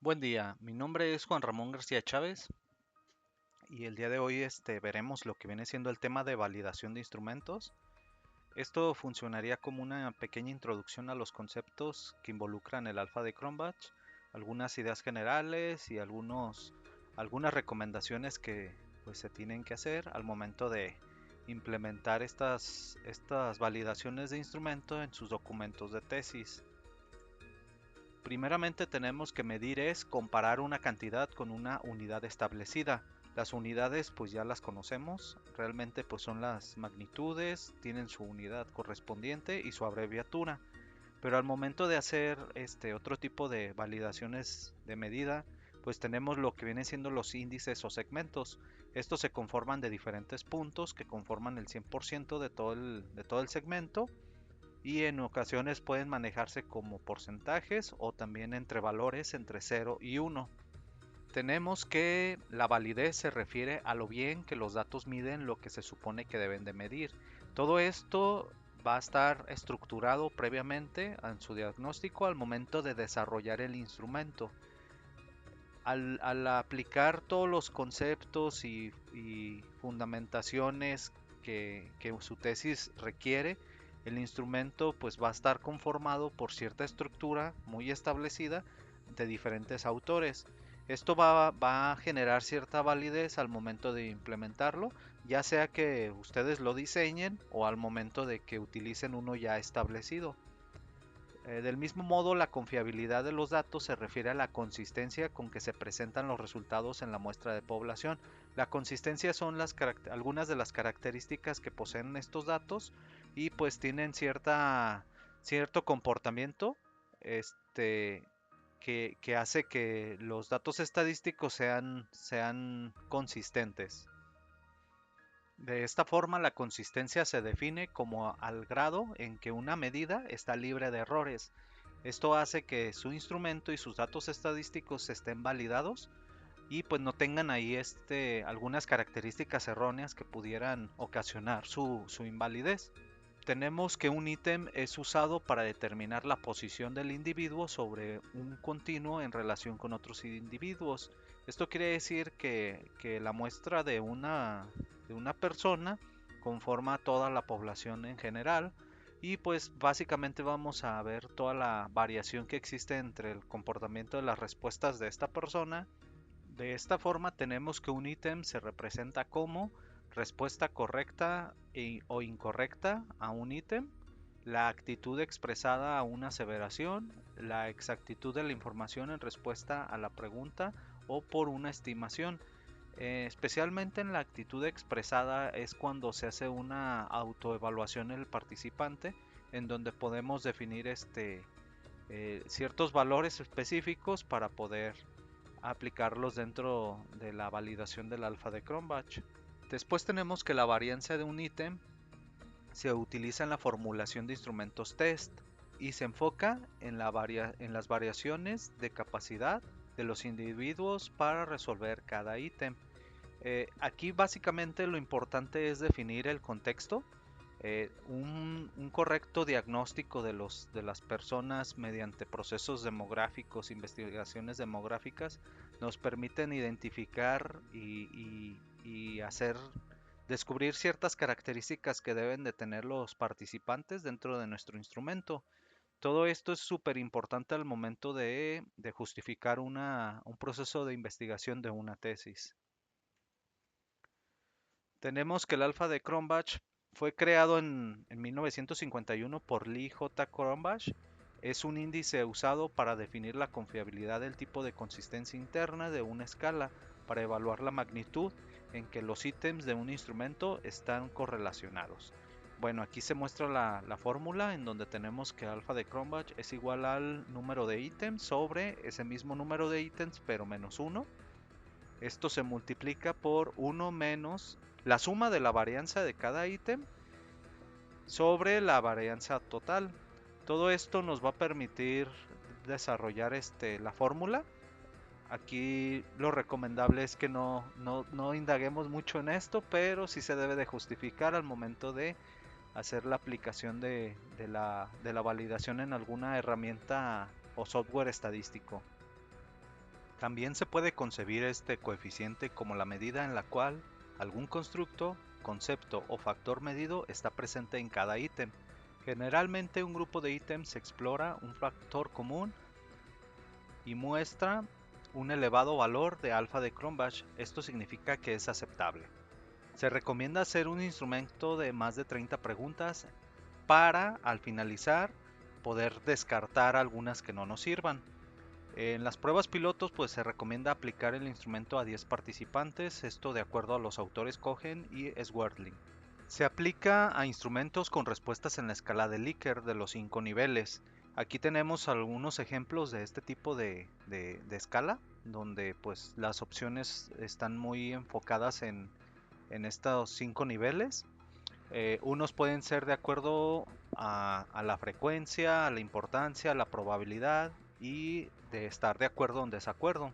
Buen día, mi nombre es Juan Ramón García Chávez y el día de hoy veremos lo que viene siendo el tema de validación de instrumentos. Esto funcionaría como una pequeña introducción a los conceptos que involucran el alfa de Cronbach, algunas ideas generales y algunas recomendaciones que pues, se tienen que hacer al momento de implementar estas validaciones de instrumento en sus documentos de tesis. Primeramente tenemos que medir es comparar una cantidad con una unidad establecida. Las unidades pues ya las conocemos, realmente pues son las magnitudes, tienen su unidad correspondiente y su abreviatura. Pero al momento de hacer otro tipo de validaciones de medida, pues tenemos lo que vienen siendo los índices o segmentos. Estos se conforman de diferentes puntos que conforman el 100% de todo el segmento y en ocasiones pueden manejarse como porcentajes o también entre valores entre 0 y 1. Tenemos que la validez se refiere a lo bien que los datos miden lo que se supone que deben de medir. Todo esto va a estar estructurado previamente en su diagnóstico al momento de desarrollar el instrumento. Al aplicar todos los conceptos y fundamentaciones que su tesis requiere, el instrumento pues va a estar conformado por cierta estructura muy establecida de diferentes autores. Esto va a generar cierta validez al momento de implementarlo, ya sea que ustedes lo diseñen o al momento de que utilicen uno ya establecido. Del mismo modo, la confiabilidad de los datos se refiere a la consistencia con que se presentan los resultados en la muestra de población. La consistencia son algunas de las características que poseen estos datos y pues tienen cierto comportamiento este, que hace que los datos estadísticos sean consistentes. De esta forma, la consistencia se define como al grado en que una medida está libre de errores. Esto hace que su instrumento y sus datos estadísticos estén validados y pues no tengan ahí algunas características erróneas que pudieran ocasionar su invalidez. Tenemos que un ítem es usado para determinar la posición del individuo sobre un continuo en relación con otros individuos. Esto quiere decir que la muestra de una persona conforma toda la población en general y pues básicamente vamos a ver toda la variación que existe entre el comportamiento de las respuestas de esta persona. De esta forma tenemos que un ítem se representa como respuesta correcta o incorrecta a un ítem, la actitud expresada a una aseveración, la exactitud de la información en respuesta a la pregunta o por una estimación. Especialmente en la actitud expresada es cuando se hace una autoevaluación en el participante, en donde podemos definir ciertos valores específicos para poder aplicarlos dentro de la validación del alfa de Cronbach. Después tenemos que la varianza de un ítem se utiliza en la formulación de instrumentos test y se enfoca en las variaciones de capacidad de los individuos para resolver cada ítem. Aquí básicamente lo importante es definir el contexto, un correcto diagnóstico de las personas mediante procesos demográficos, investigaciones demográficas, nos permiten identificar y descubrir ciertas características que deben de tener los participantes dentro de nuestro instrumento. Todo esto es súper importante al momento de justificar un proceso de investigación de una tesis. Tenemos que el alfa de Cronbach fue creado en 1951 por Lee J. Cronbach. Es un índice usado para definir la confiabilidad del tipo de consistencia interna de una escala para evaluar la magnitud en que los ítems de un instrumento están correlacionados. Bueno, aquí se muestra la fórmula en donde tenemos que alfa de Cronbach es igual al número de ítems sobre ese mismo número de ítems pero menos uno. Esto se multiplica por uno menos la suma de la varianza de cada ítem sobre la varianza total. Todo esto nos va a permitir desarrollar la fórmula. Aquí lo recomendable es que no indaguemos mucho en esto, pero sí se debe de justificar al momento de hacer la aplicación de la validación en alguna herramienta o software estadístico. También se puede concebir este coeficiente como la medida en la cual algún constructo, concepto o factor medido está presente en cada ítem. Generalmente un grupo de ítems explora un factor común y muestra un elevado valor de alfa de Cronbach. Esto significa que es aceptable. Se recomienda hacer un instrumento de más de 30 preguntas para, al finalizar, poder descartar algunas que no nos sirvan. En las pruebas pilotos pues se recomienda aplicar el instrumento a 10 participantes, esto de acuerdo a los autores Cohen y Swerling. Se aplica a instrumentos con respuestas en la escala de Likert de los 5 niveles. Aquí tenemos algunos ejemplos de este tipo de escala, donde pues las opciones están muy enfocadas en estos 5 niveles. Unos pueden ser de acuerdo a la frecuencia, a la importancia, a la probabilidad y de estar de acuerdo o en desacuerdo.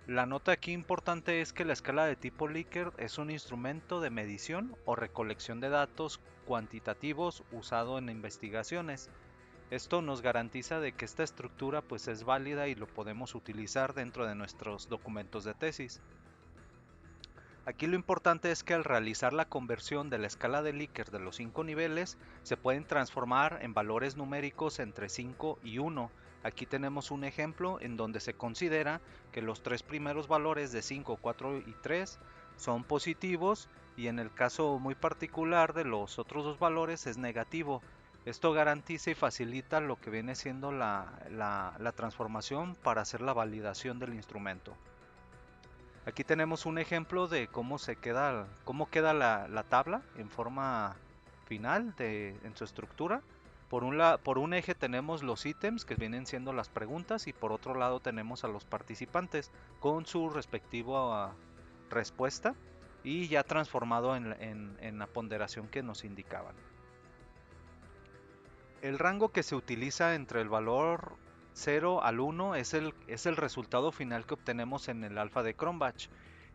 La nota aquí importante es que la escala de tipo Likert es un instrumento de medición o recolección de datos cuantitativos usado en investigaciones. Esto nos garantiza de que esta estructura pues es válida y lo podemos utilizar dentro de nuestros documentos de tesis. Aquí lo importante es que al realizar la conversión de la escala de Likert de los 5 niveles, se pueden transformar en valores numéricos entre 5 y 1. Aquí tenemos un ejemplo en donde se considera que los tres primeros valores de 5, 4 y 3 son positivos y en el caso muy particular de los otros dos valores es negativo. Esto garantiza y facilita lo que viene siendo la transformación para hacer la validación del instrumento. Aquí tenemos un ejemplo de cómo queda la tabla en forma final en su estructura. Por un eje tenemos los ítems que vienen siendo las preguntas y por otro lado tenemos a los participantes con su respectiva respuesta y ya transformado en la ponderación que nos indicaban. El rango que se utiliza entre el valor 0 al 1 es el resultado final que obtenemos en el alfa de Cronbach.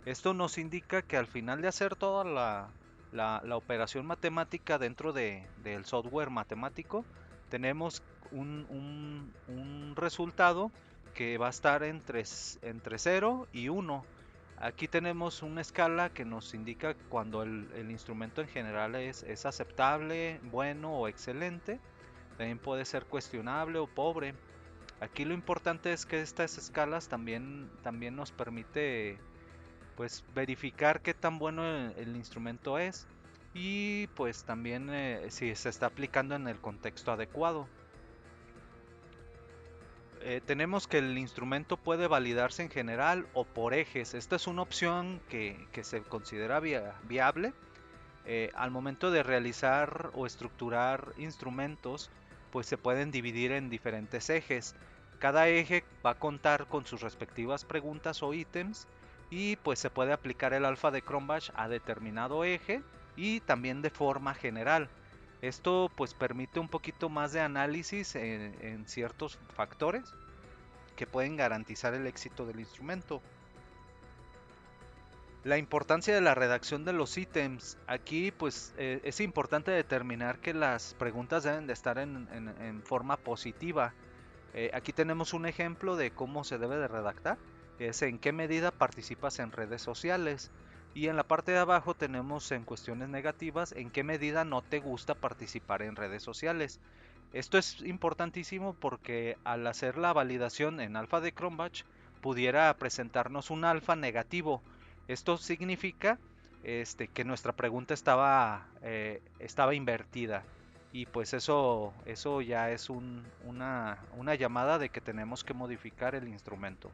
Esto nos indica que al final de hacer toda la operación matemática dentro del software matemático, tenemos un resultado que va a estar entre 0 y 1. Aquí tenemos una escala que nos indica cuando el instrumento en general es aceptable, bueno o excelente. También puede ser cuestionable o pobre. Aquí lo importante es que estas escalas también nos permite pues verificar qué tan bueno el instrumento es y pues también si se está aplicando en el contexto adecuado. Tenemos que el instrumento puede validarse en general o por ejes. Esta es una opción que se considera viable. Al momento de realizar o estructurar instrumentos, pues se pueden dividir en diferentes ejes. Cada eje va a contar con sus respectivas preguntas o ítems y pues se puede aplicar el alfa de Cronbach a determinado eje y también de forma general. Esto pues permite un poquito más de análisis en ciertos factores que pueden garantizar el éxito del instrumento. La importancia de la redacción de los ítems. Aquí pues es importante determinar que las preguntas deben de estar en forma positiva. Aquí tenemos un ejemplo de cómo se debe de redactar. Es en qué medida participas en redes sociales. Y en la parte de abajo tenemos en cuestiones negativas en qué medida no te gusta participar en redes sociales. Esto es importantísimo porque al hacer la validación en alfa de Cronbach pudiera presentarnos un alfa negativo. Esto significa que nuestra pregunta estaba invertida y pues eso ya es una llamada de que tenemos que modificar el instrumento.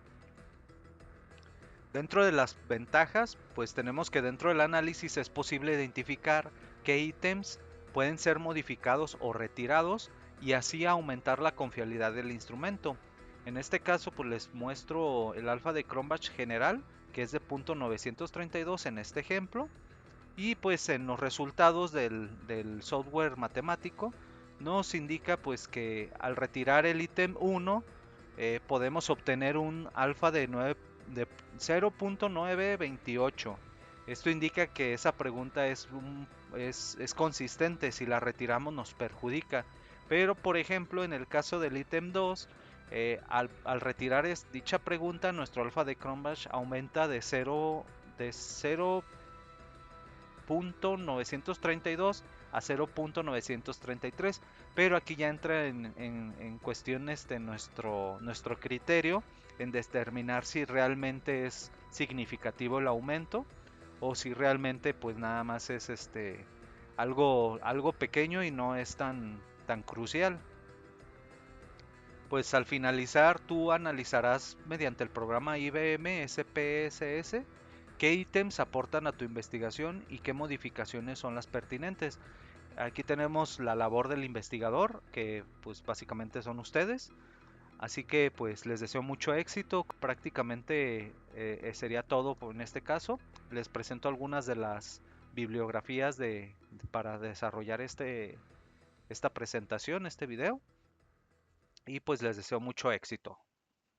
Dentro de las ventajas, pues tenemos que dentro del análisis es posible identificar qué ítems pueden ser modificados o retirados y así aumentar la confiabilidad del instrumento. En este caso, pues les muestro el alfa de Cronbach general, que es de .932 en este ejemplo, y pues en los resultados del software matemático nos indica pues que al retirar el ítem 1 podemos obtener un alfa de 0.928. Esto indica que esa pregunta es consistente, si la retiramos nos perjudica. Pero por ejemplo en el caso del ítem 2 Al retirar dicha pregunta, nuestro alfa de Cronbach aumenta de 0.932 a 0.933, pero aquí ya entra en cuestiones de nuestro criterio en determinar si realmente es significativo el aumento o si realmente pues nada más es algo pequeño y no es tan crucial. Pues al finalizar tú analizarás mediante el programa IBM SPSS qué ítems aportan a tu investigación y qué modificaciones son las pertinentes. Aquí tenemos la labor del investigador, que pues básicamente son ustedes. Así que pues les deseo mucho éxito. Prácticamente sería todo en este caso. Les presento algunas de las bibliografías para desarrollar esta presentación, este video. Y pues les deseo mucho éxito.